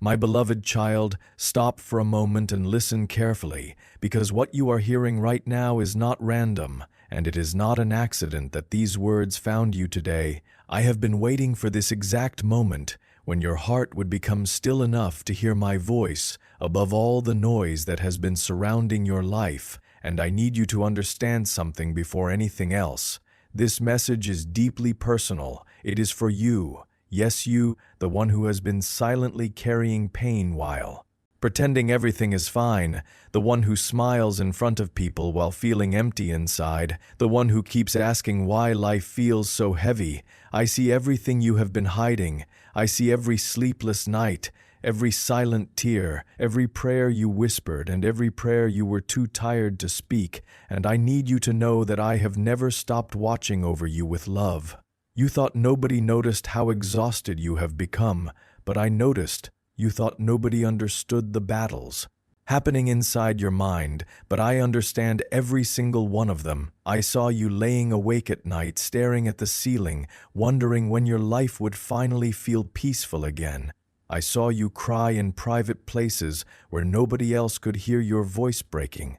My beloved child, stop for a moment and listen carefully, because what you are hearing right now is not random, and it is not an accident that these words found you today. I have been waiting for this exact moment when your heart would become still enough to hear my voice above all the noise that has been surrounding your life, and I need you to understand something before anything else. This message is deeply personal. It is for you. Yes, you, the one who has been silently carrying pain while pretending everything is fine, the one who smiles in front of people while feeling empty inside, the one who keeps asking why life feels so heavy. I see everything you have been hiding. I see every sleepless night, every silent tear, every prayer you whispered, and every prayer you were too tired to speak, and I need you to know that I have never stopped watching over you with love. You thought nobody noticed how exhausted you have become, but I noticed. You thought nobody understood the battles happening inside your mind, but I understand every single one of them. I saw you laying awake at night, staring at the ceiling, wondering when your life would finally feel peaceful again. I saw you cry in private places where nobody else could hear your voice breaking.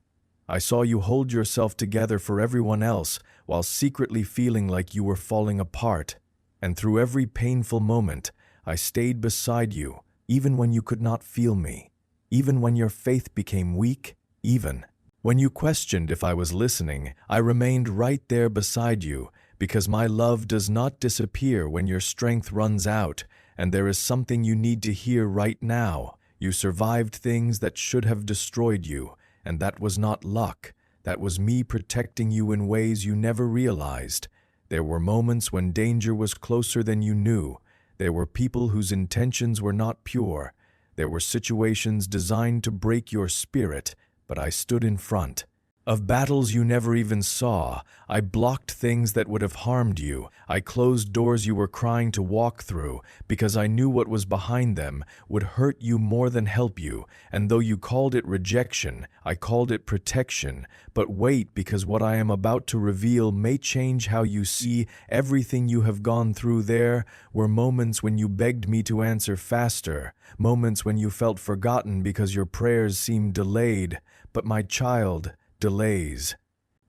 I saw you hold yourself together for everyone else while secretly feeling like you were falling apart. And through every painful moment, I stayed beside you, even when you could not feel me, even when your faith became weak, even when you questioned if I was listening. I remained right there beside you, because my love does not disappear when your strength runs out, and there is something you need to hear right now. You survived things that should have destroyed you, and that was not luck. That was me protecting you in ways you never realized. There were moments when danger was closer than you knew. There were people whose intentions were not pure. There were situations designed to break your spirit, but I stood in front of battles you never even saw. I blocked things that would have harmed you. I closed doors you were crying to walk through because I knew what was behind them would hurt you more than help you. And though you called it rejection, I called it protection. But wait, because what I am about to reveal may change how you see everything you have gone through. There were moments when you begged me to answer faster, moments when you felt forgotten because your prayers seemed delayed. But my child, delays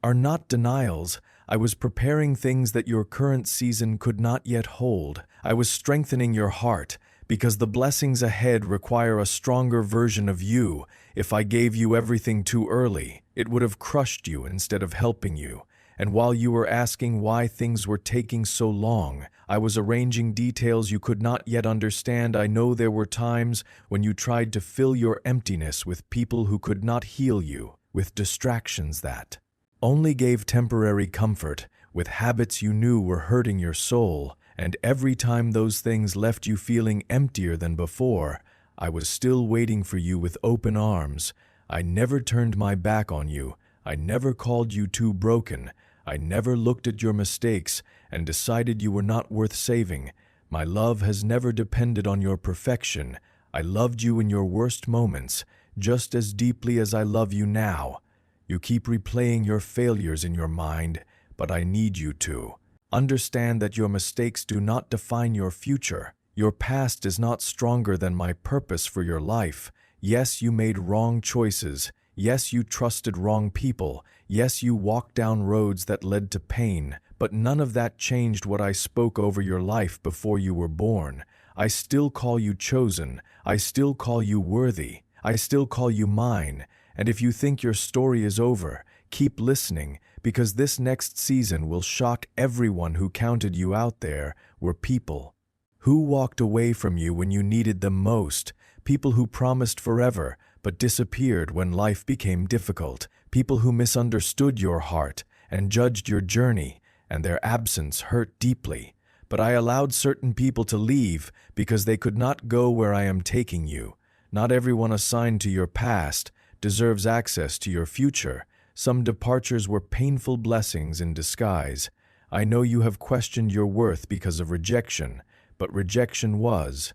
are not denials. I was preparing things that your current season could not yet hold. I was strengthening your heart, because the blessings ahead require a stronger version of you. If I gave you everything too early, it would have crushed you instead of helping you. And while you were asking why things were taking so long, I was arranging details you could not yet understand. I know there were times when you tried to fill your emptiness with people who could not heal you, with distractions that only gave temporary comfort, with habits you knew were hurting your soul, and every time those things left you feeling emptier than before, I was still waiting for you with open arms. I never turned my back on you. I never called you too broken. I never looked at your mistakes and decided you were not worth saving. My love has never depended on your perfection. I loved you in your worst moments, just as deeply as I love you now. You keep replaying your failures in your mind, but I need you to understand that your mistakes do not define your future. Your past is not stronger than my purpose for your life. Yes, you made wrong choices. Yes, you trusted wrong people. Yes, you walked down roads that led to pain, but none of that changed what I spoke over your life before you were born. I still call you chosen. I still call you worthy. I still call you mine, and if you think your story is over, keep listening, because this next season will shock everyone who counted you out. There were people who walked away from you when you needed them most, people who promised forever but disappeared when life became difficult, people who misunderstood your heart and judged your journey, and their absence hurt deeply. But I allowed certain people to leave because they could not go where I am taking you. Not everyone assigned to your past deserves access to your future. Some departures were painful blessings in disguise. I know you have questioned your worth because of rejection, but rejection was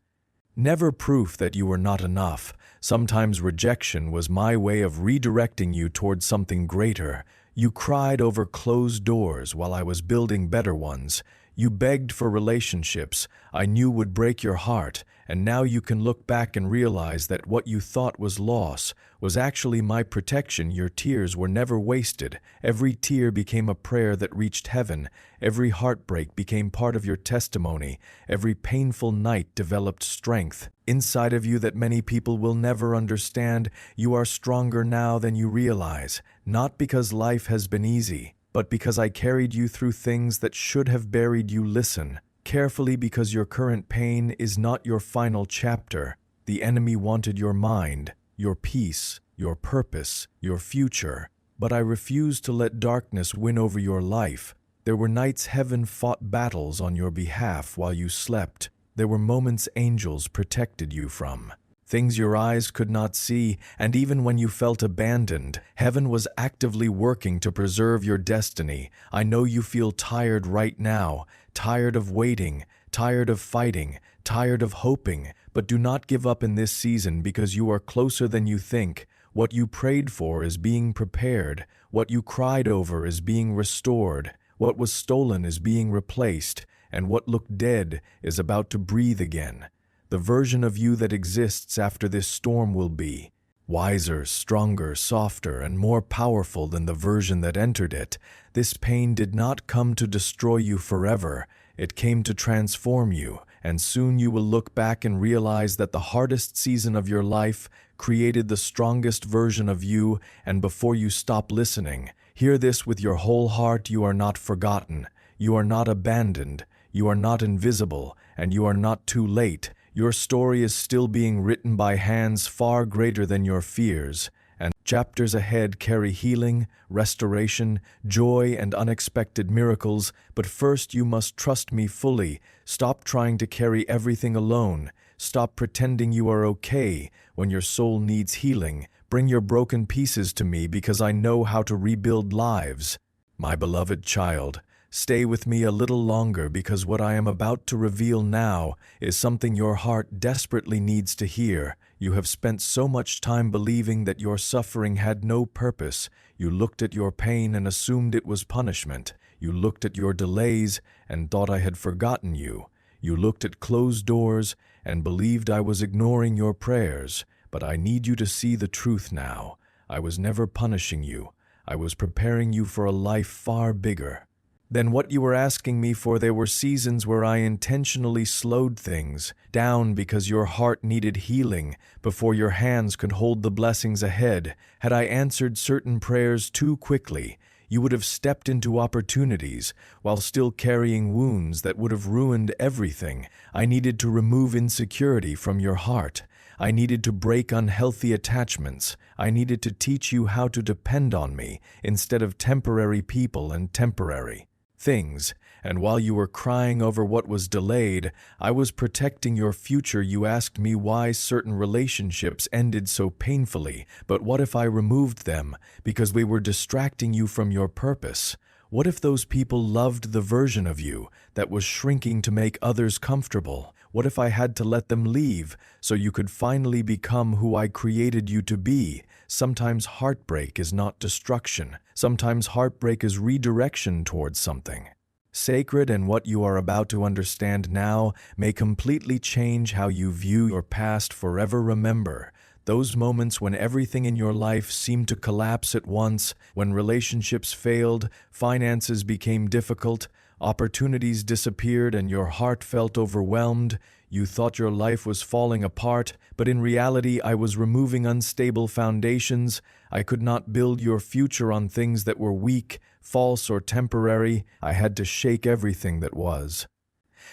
never proof that you were not enough. Sometimes rejection was my way of redirecting you towards something greater. You cried over closed doors while I was building better ones. You begged for relationships I knew would break your heart, and now you can look back and realize that what you thought was loss was actually my protection. Your tears were never wasted. Every tear became a prayer that reached heaven. Every heartbreak became part of your testimony. Every painful night developed strength inside of you that many people will never understand. You are stronger now than you realize, not because life has been easy, but because I carried you through things that should have buried you. Listen carefully, because your current pain is not your final chapter. The enemy wanted your mind, your peace, your purpose, your future. But I refused to let darkness win over your life. There were nights heaven fought battles on your behalf while you slept. There were moments angels protected you from. Things your eyes could not see, and even when you felt abandoned, heaven was actively working to preserve your destiny. I know you feel tired right now, tired of waiting, tired of fighting, tired of hoping, but do not give up in this season, because you are closer than you think. What you prayed for is being prepared. What you cried over is being restored. What was stolen is being replaced, and what looked dead is about to breathe again. The version of you that exists after this storm will be wiser, stronger, softer, and more powerful than the version that entered it. This pain did not come to destroy you forever. It came to transform you, and soon you will look back and realize that the hardest season of your life created the strongest version of you. And before you stop listening, hear this with your whole heart: you are not forgotten, you are not abandoned, you are not invisible, and you are not too late. Your story is still being written by hands far greater than your fears, and chapters ahead carry healing, restoration, joy, and unexpected miracles. But first, you must trust me fully. Stop trying to carry everything alone. Stop pretending you are okay when your soul needs healing. Bring your broken pieces to me, because I know how to rebuild lives. My beloved child, stay with me a little longer, because what I am about to reveal now is something your heart desperately needs to hear. You have spent so much time believing that your suffering had no purpose. You looked at your pain and assumed it was punishment. You looked at your delays and thought I had forgotten you. You looked at closed doors and believed I was ignoring your prayers. But I need you to see the truth now. I was never punishing you. I was preparing you for a life far bigger than what you were asking me for. There were seasons where I intentionally slowed things down because your heart needed healing before your hands could hold the blessings ahead. Had I answered certain prayers too quickly, you would have stepped into opportunities while still carrying wounds that would have ruined everything. I needed to remove insecurity from your heart. I needed to break unhealthy attachments. I needed to teach you how to depend on me instead of temporary people and temporary things. And while you were crying over what was delayed, I was protecting your future. You asked me why certain relationships ended so painfully, but what if I removed them because we were distracting you from your purpose? What if those people loved the version of you that was shrinking to make others comfortable? What if I had to let them leave so you could finally become who I created you to be? Sometimes heartbreak is not destruction. Sometimes heartbreak is redirection towards something sacred, and what you are about to understand now may completely change how you view your past forever. Remember those moments when everything in your life seemed to collapse at once, when relationships failed, finances became difficult, opportunities disappeared, and your heart felt overwhelmed. You thought your life was falling apart, but in reality I was removing unstable foundations. I could not build your future on things that were weak, false, or temporary. I had to shake everything that was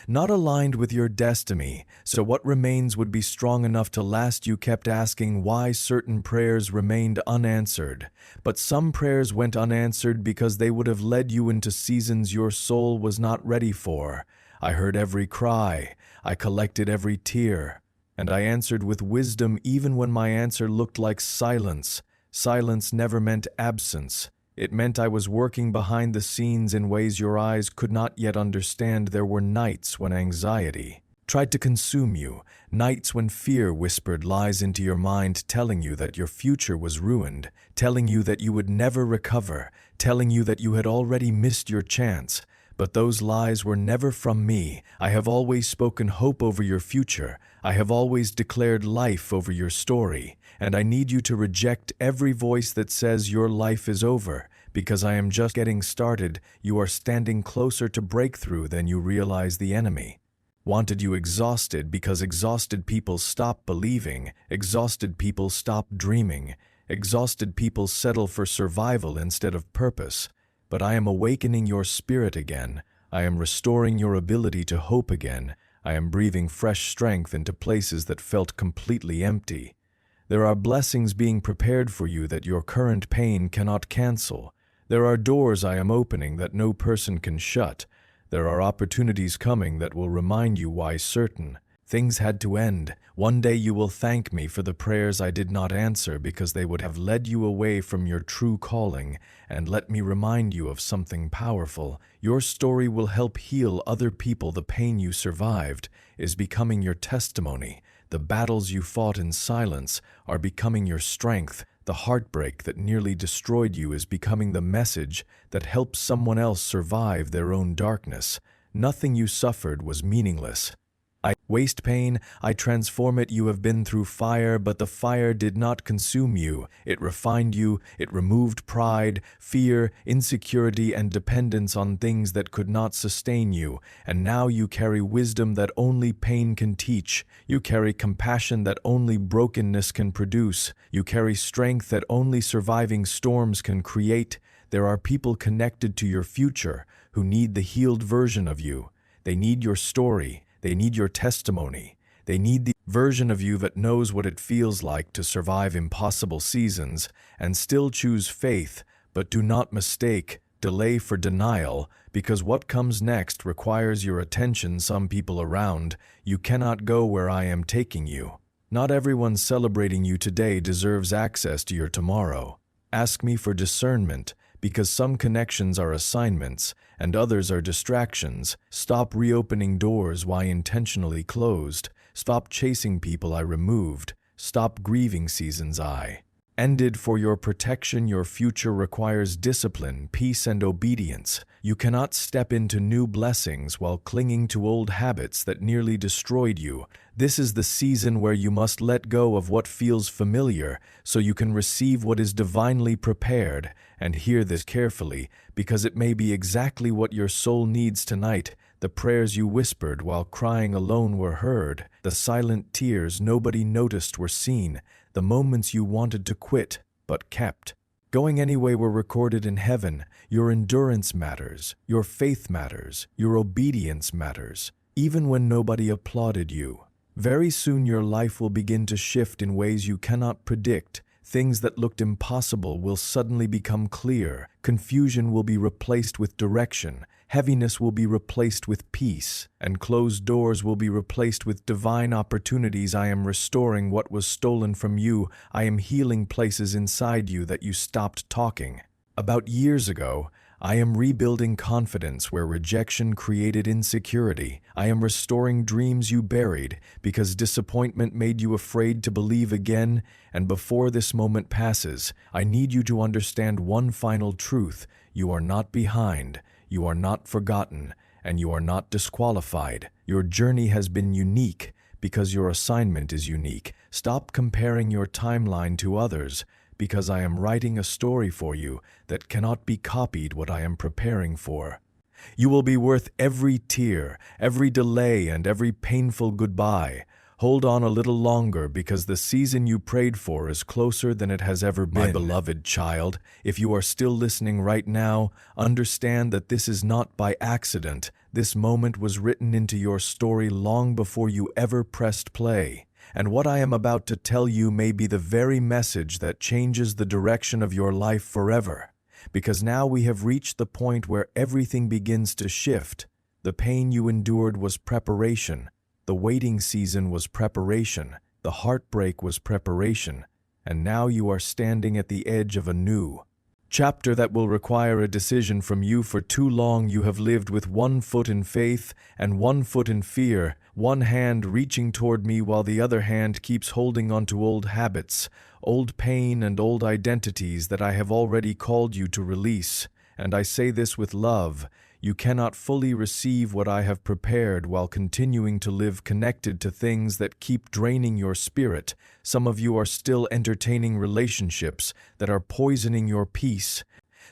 not aligned with your destiny, so what remains would be strong enough to last. You kept asking why certain prayers remained unanswered, but some prayers went unanswered because they would have led you into seasons your soul was not ready for. I heard every cry, I collected every tear, and I answered with wisdom even when my answer looked like silence. Silence never meant absence. It meant I was working behind the scenes in ways your eyes could not yet understand. There were nights when anxiety tried to consume you, nights when fear whispered lies into your mind, telling you that your future was ruined, telling you that you would never recover, telling you that you had already missed your chance. But those lies were never from me. I have always spoken hope over your future. I have always declared life over your story. And I need you to reject every voice that says your life is over. Because I am just getting started, you are standing closer to breakthrough than you realize the enemy wanted you exhausted, because exhausted people stop believing, exhausted people stop dreaming, exhausted people settle for survival instead of purpose. But I am awakening your spirit again. I am restoring your ability to hope again. I am breathing fresh strength into places that felt completely empty. There are blessings being prepared for you that your current pain cannot cancel. There are doors I am opening that no person can shut. There are opportunities coming that will remind you why certain things had to end. One day you will thank me for the prayers I did not answer, because they would have led you away from your true calling. And let me remind you of something powerful. Your story will help heal other people. The pain you survived is becoming your testimony. The battles you fought in silence are becoming your strength. The heartbreak that nearly destroyed you is becoming the message that helps someone else survive their own darkness. Nothing you suffered was meaningless. I waste pain, I transform it. You have been through fire, but the fire did not consume you. It refined you, it removed pride, fear, insecurity, and dependence on things that could not sustain you. And now you carry wisdom that only pain can teach. You carry compassion that only brokenness can produce. You carry strength that only surviving storms can create. There are people connected to your future who need the healed version of you. They need your story. They need your testimony. They need the version of you that knows what it feels like to survive impossible seasons and still choose faith, but do not mistake delay for denial, because what comes next requires your attention. Some people around you cannot go where I am taking you. Not everyone celebrating you today deserves access to your tomorrow. Ask me for discernment, because some connections are assignments and others are distractions. Stop reopening doors I intentionally closed. Stop chasing people I removed. Stop grieving seasons I ended. For your protection, your future requires discipline, peace, and obedience. You cannot step into new blessings while clinging to old habits that nearly destroyed you. This is the season where you must let go of what feels familiar so you can receive what is divinely prepared. And hear this carefully, because it may be exactly what your soul needs tonight. The prayers you whispered while crying alone were heard. The silent tears nobody noticed were seen. The moments you wanted to quit, but kept going anyway, were recorded in heaven. Your endurance matters. Your faith matters. Your obedience matters, even when nobody applauded you. Very soon your life will begin to shift in ways you cannot predict. Things that looked impossible will suddenly become clear. Confusion will be replaced with direction. Heaviness will be replaced with peace, and closed doors will be replaced with divine opportunities. I am restoring what was stolen from you. I am healing places inside you that you stopped talking about years ago. I am rebuilding confidence where rejection created insecurity. I am restoring dreams you buried because disappointment made you afraid to believe again. And before this moment passes, I need you to understand one final truth. You are not behind. You are not forgotten, and you are not disqualified. Your journey has been unique because your assignment is unique. Stop comparing your timeline to others, because I am writing a story for you that cannot be copied. What I am preparing for. You will be worth every tear, every delay, and every painful goodbye. Hold on a little longer, because the season you prayed for is closer than it has ever been. My beloved child, if you are still listening right now, understand that this is not by accident. This moment was written into your story long before you ever pressed play. And what I am about to tell you may be the very message that changes the direction of your life forever. Because now we have reached the point where everything begins to shift. The pain you endured was preparation. The waiting season was preparation. The heartbreak was preparation. And now you are standing at the edge of a new chapter that will require a decision from you. For too long you have lived with one foot in faith and one foot in fear, one hand reaching toward me while the other hand keeps holding on to old habits, old pain, and old identities that I have already called you to release. And I say this with love. You cannot fully receive what I have prepared while continuing to live connected to things that keep draining your spirit. Some of you are still entertaining relationships that are poisoning your peace.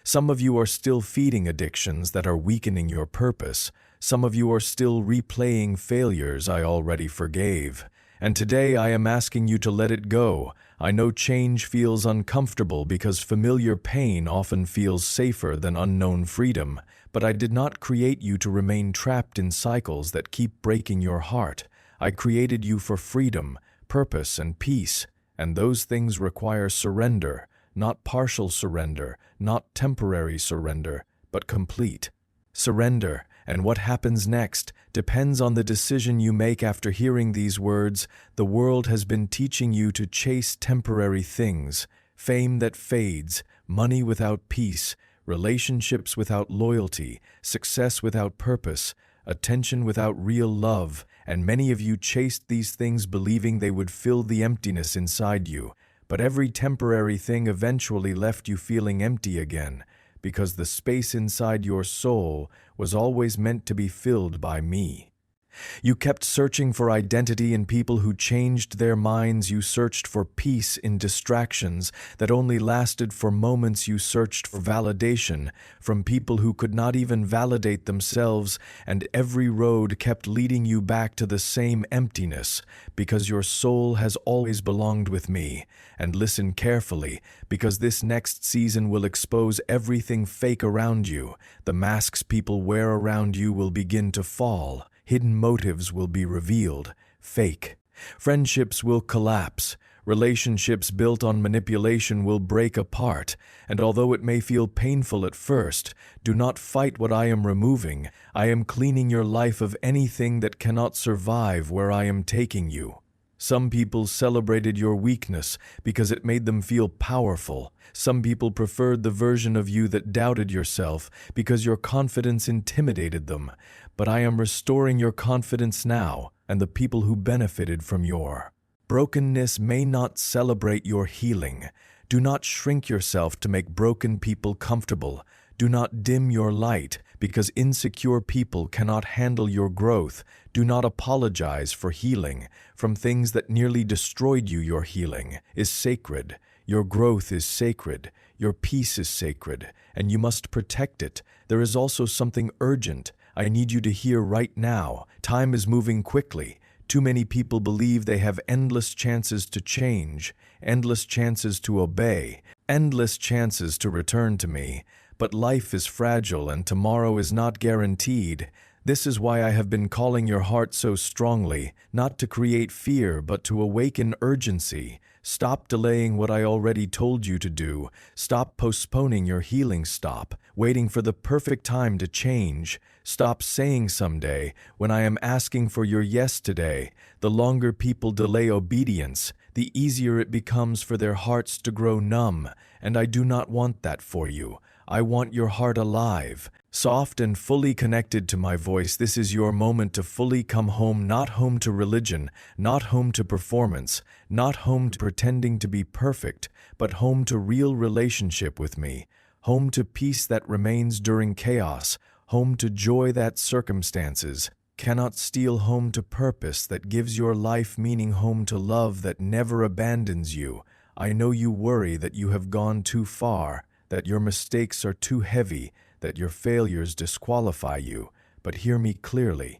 Some of you are still feeding addictions that are weakening your purpose. Some of you are still replaying failures I already forgave. And today I am asking you to let it go. I know change feels uncomfortable because familiar pain often feels safer than unknown freedom, but I did not create you to remain trapped in cycles that keep breaking your heart. I created you for freedom, purpose, and peace, and those things require surrender, not partial surrender, not temporary surrender, but complete surrender. And what happens next depends on the decision you make after hearing these words. The world has been teaching you to chase temporary things, fame that fades, money without peace, relationships without loyalty, success without purpose, attention without real love, and many of you chased these things believing they would fill the emptiness inside you. But every temporary thing eventually left you feeling empty again, because the space inside your soul was always meant to be filled by me. You kept searching for identity in people who changed their minds. You searched for peace in distractions that only lasted for moments. You searched for validation from people who could not even validate themselves, and every road kept leading you back to the same emptiness, because your soul has always belonged with me. And listen carefully, because this next season will expose everything fake around you. The masks people wear around you will begin to fall. Hidden motives will be revealed, fake. Friendships will collapse. Relationships built on manipulation will break apart. And although it may feel painful at first, do not fight what I am removing. I am cleaning your life of anything that cannot survive where I am taking you. Some people celebrated your weakness because it made them feel powerful. Some people preferred the version of you that doubted yourself because your confidence intimidated them. But I am restoring your confidence now, and the people who benefited from your brokenness may not celebrate your healing. Do not shrink yourself to make broken people comfortable. Do not dim your light, because insecure people cannot handle your growth. Do not apologize for healing from things that nearly destroyed you. Your healing is sacred. Your growth is sacred. Your peace is sacred, and you must protect it. There is also something urgent I need you to hear right now. Time is moving quickly. Too many people believe they have endless chances to change, endless chances to obey, endless chances to return to me. But life is fragile and tomorrow is not guaranteed. This is why I have been calling your heart so strongly, not to create fear, but to awaken urgency. Stop delaying what I already told you to do. Stop postponing your healing. Stop waiting for the perfect time to change. Stop saying someday when I am asking for your yes today. The longer people delay obedience, the easier it becomes for their hearts to grow numb, and I do not want that for you. I want your heart alive, soft and fully connected to my voice. This is your moment to fully come home, not home to religion, not home to performance, not home to pretending to be perfect, but home to real relationship with me, home to peace that remains during chaos, home to joy that circumstances cannot steal, home to purpose that gives your life meaning, home to love that never abandons you. I know you worry that you have gone too far, that your mistakes are too heavy, that your failures disqualify you, but hear me clearly.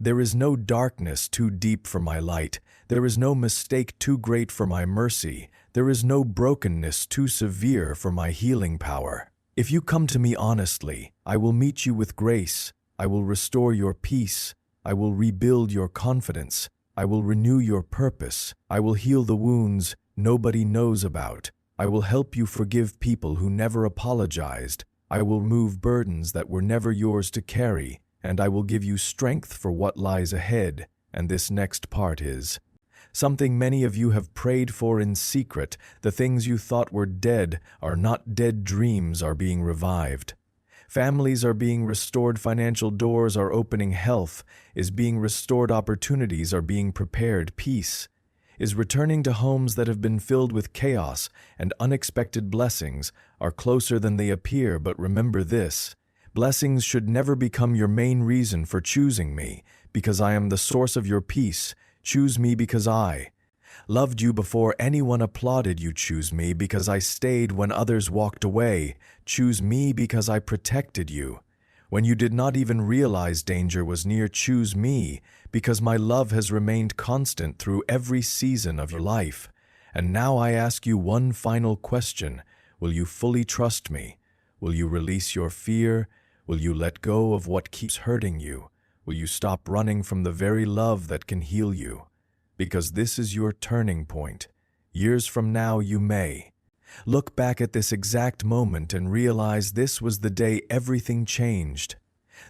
There is no darkness too deep for my light. There is no mistake too great for my mercy. There is no brokenness too severe for my healing power. If you come to me honestly, I will meet you with grace. I will restore your peace. I will rebuild your confidence. I will renew your purpose. I will heal the wounds nobody knows about. I will help you forgive people who never apologized. I will remove burdens that were never yours to carry, and I will give you strength for what lies ahead. And this next part is something many of you have prayed for in secret. The things you thought were dead are not dead. Dreams are being revived. Families are being restored. Financial doors are opening. Health is being restored. Opportunities are being prepared. Peace is returning to homes that have been filled with chaos, and unexpected blessings are closer than they appear. But remember this: Blessings should never become your main reason for choosing me, because I am the source of your peace. Choose me because I loved you before anyone applauded you. Choose me because I stayed when others walked away. Choose me because I protected you when you did not even realize danger was near. Choose me because my love has remained constant through every season of your life. And now I ask you one final question. Will you fully trust me? Will you release your fear? Will you let go of what keeps hurting you? Will you stop running from the very love that can heal you? Because this is your turning point. Years from now you may look back at this exact moment and realize this was the day everything changed.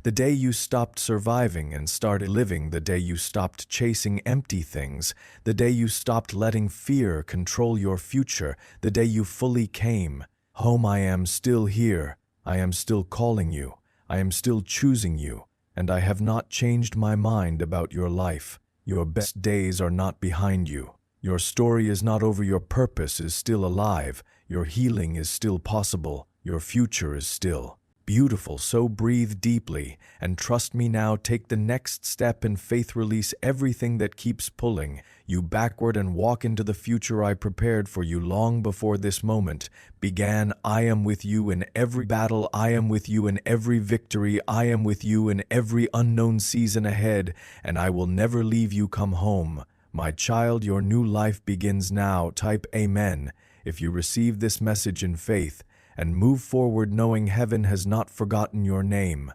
The day you stopped surviving and started living, the day you stopped chasing empty things, the day you stopped letting fear control your future, the day you fully came home. I am still here. I am still calling you. I am still choosing you, and I have not changed my mind about your life. Your best days are not behind you. Your story is not over. Your purpose is still alive. Your healing is still possible. Your future is still beautiful. So breathe deeply and trust me now. Take the next step in faith. Release everything that keeps pulling you backward and walk into the future I prepared for you long before this moment began. I am with you in every battle. I am with you in every victory. I am with you in every unknown season ahead, and I will never leave you. Come home, my child. Your new life begins now. Type Amen if you receive this message in faith, and move forward knowing heaven has not forgotten your name.